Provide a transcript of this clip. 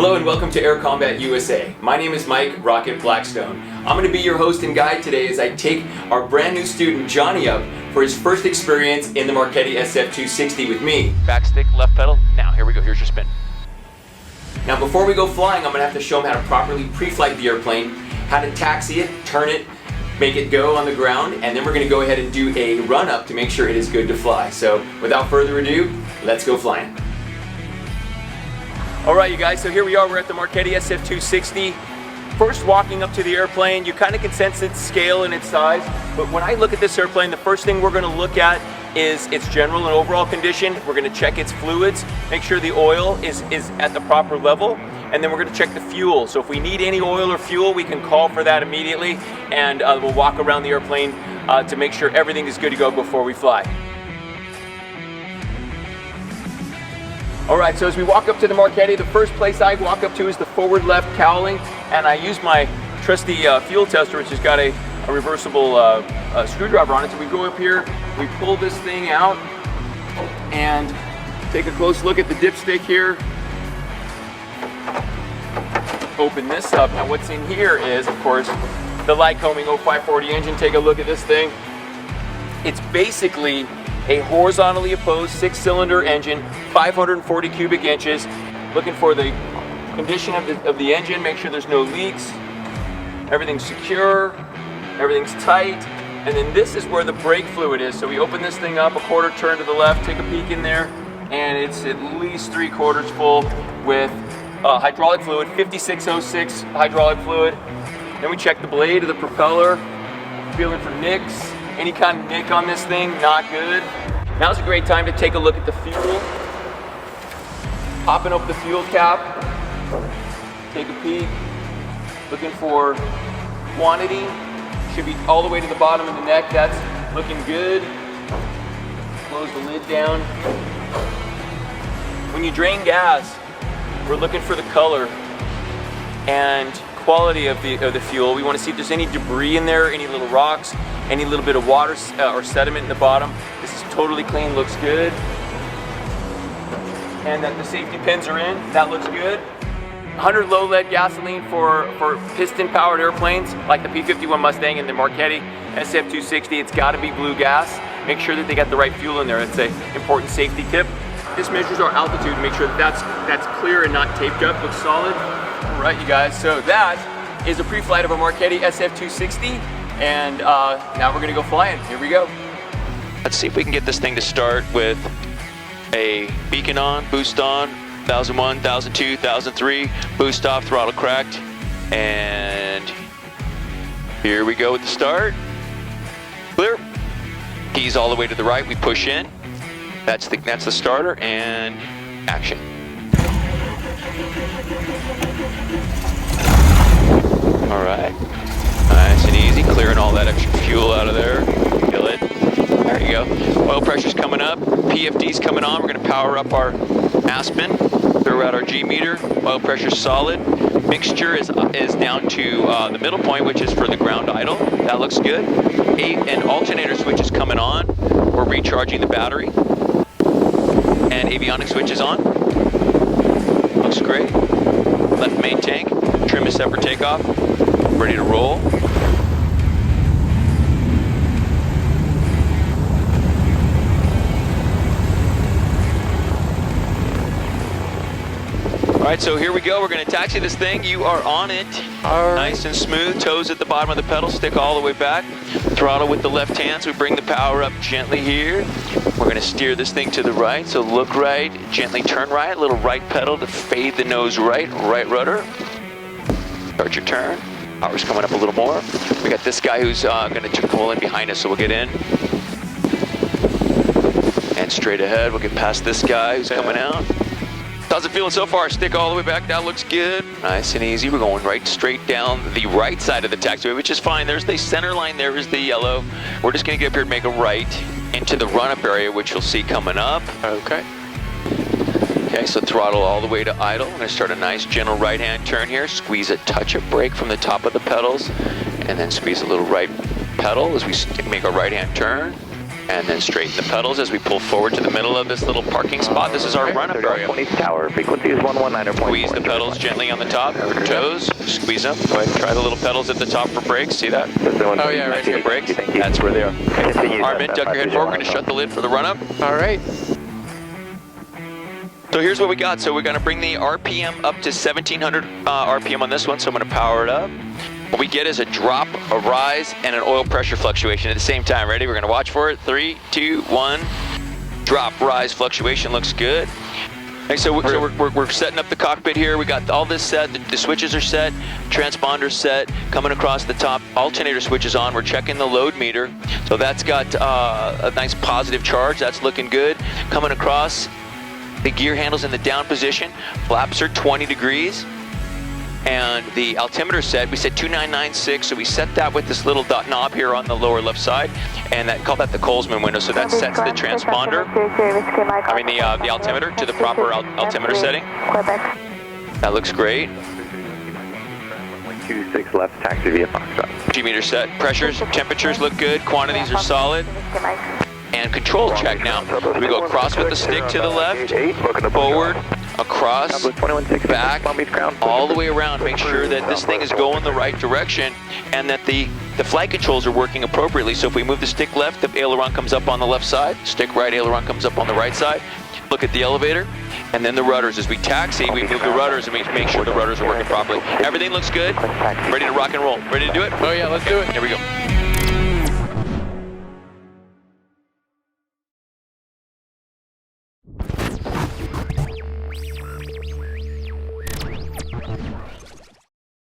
Hello and welcome to Air Combat USA. My name is Mike Rocket Blackstone. I'm going to be your host and guide today as I take our brand new student Johnny up for his first experience in the Marchetti SF-260 with me. Back stick, left pedal. Now here we go, here's your spin. Now before we go flying, I'm going to have to show him how to properly pre-flight the airplane, how to taxi it, turn it, make it go on the ground, and then we're going to go ahead and do a run-up to make sure it is good to fly. So without further ado, let's go flying. Alright you guys, so here we are, we're at the Marchetti SF-260. First walking up to the airplane, you kind of can sense its scale and its size, but when I look at this airplane, the first thing we're going to look at is its general and overall condition. We're going to check its fluids, make sure the oil is at the proper level, and then we're going to check the fuel. So if we need any oil or fuel, we can call for that immediately, and we'll walk around the airplane to make sure everything is good to go before we fly. Alright, so as we walk up to the Marchetti, the first place I walk up to is the forward left cowling, and I use my trusty fuel tester, which has got a reversible screwdriver on it. So we go up here, we pull this thing out, and take a close look at the dipstick here. Open this up. Now what's in here is, of course, the Lycoming 0540 engine. Take a look at this thing. It's basically a horizontally opposed 6-cylinder engine, 540 cubic inches. Looking for the condition of the engine, make sure there's no leaks, everything's secure, everything's tight, and then this is where the brake fluid is. So we open this thing up, a quarter turn to the left, take a peek in there, and it's at least 3/4 full with hydraulic fluid, 5606 hydraulic fluid. Then we check the blade of the propeller, feeling for nicks. Any kind of nick on this thing, not good. Now's a great time to take a look at the fuel. Popping up the fuel cap, take a peek, looking for quantity. Should be all the way to the bottom of the neck, that's looking good. Close the lid down. When you drain gas, we're looking for the color and quality of the fuel. We want to see if there's any debris in there, any little rocks, any little bit of water or sediment in the bottom. This is totally clean, looks good. And that the safety pins are in, that looks good. 100 low lead gasoline for piston powered airplanes like the P-51 Mustang and the Marchetti SF-260. It's got to be blue gas. Make sure that they got the right fuel in there. It's an important safety tip. This measures our altitude to make sure that that's clear and not taped up, looks solid. All right, you guys, so that is a pre-flight of a Marchetti SF-260, and now we're gonna go flying. Here we go. Let's see if we can get this thing to start with a beacon on, boost on, 1001, 1002, 1003, boost off, throttle cracked, and here we go with the start. Clear. Keys all the way to the right, we push in. That's the starter, and action. All right, nice and easy, clearing all that extra fuel out of there. Kill it. There you go. Oil pressure's coming up. PFD's coming on. We're going to power up our Aspen. Throw out our G meter. Oil pressure's solid. Mixture is down to the middle point, which is for the ground idle. That looks good. An alternator switch is coming on. We're recharging the battery. And avionics switch is on. Looks great. Left main tank. Trim is set for takeoff. Ready to roll. All right, so here we go. We're going to taxi this thing. You are on it. Nice and smooth. Toes at the bottom of the pedal. Stick all the way back. Throttle with the left hand. So we bring the power up gently here. We're going to steer this thing to the right. So look right. Gently turn right. Little right pedal to fade the nose right. Right rudder. Start your turn. Power's coming up a little more. We got this guy who's going to pull in behind us, so we'll get in. And straight ahead, we'll get past this guy who's coming out. How's it feeling so far? Stick all the way back, that looks good. Nice and easy. We're going right straight down the right side of the taxiway, which is fine. There's the center line, there is the yellow. We're just going to get up here and make a right into the run-up area, which you'll see coming up. Okay. Okay, so throttle all the way to idle. I'm going to start a nice gentle right-hand turn here. Squeeze a touch of brake from the top of the pedals, and then squeeze a little right pedal as we make a right-hand turn. And then straighten the pedals as we pull forward to the middle of this little parking spot. This is our run-up area. Tower, frequency is 119.4. Squeeze the pedals gently on the top, toes, squeeze them. Go ahead and try the little pedals at the top for brakes, see that? Oh yeah, right here. Brakes, that's where they are. Armin, duck your head forward, we're gonna shut the lid for the run-up. All right. So here's what we got. So we're gonna bring the RPM up to 1700 RPM on this one, so I'm gonna power it up. What we get is a drop, a rise, and an oil pressure fluctuation at the same time. Ready? We're gonna watch for it. 3, 2, 1. Drop, rise, fluctuation looks good. Okay, so we're setting up the cockpit here. We got all this set. The switches are set, transponder's set. Coming across the top, alternator switches on. We're checking the load meter. So that's got a nice positive charge. That's looking good. Coming across, the gear handle's in the down position. Flaps are 20 degrees. And the altimeter set, we set 2996, so we set that with this little dot knob here on the lower left side, and call that the Colesman window, so that sets the transponder, the altimeter to the proper altimeter setting. That looks great. 26 left, taxi via Foxtrot. G-meter set, pressures, temperatures look good, quantities are solid. And control check now. We go across with the stick to the left, forward, across, back, all the way around. Make sure that this thing is going the right direction and that the flight controls are working appropriately. So if we move the stick left, the aileron comes up on the left side. Stick right, aileron comes up on the right side. Look at the elevator and then the rudders. As we taxi, we move the rudders and we make sure the rudders are working properly. Everything looks good. Ready to rock and roll. Ready to do it? Oh yeah, let's do it. Here we go.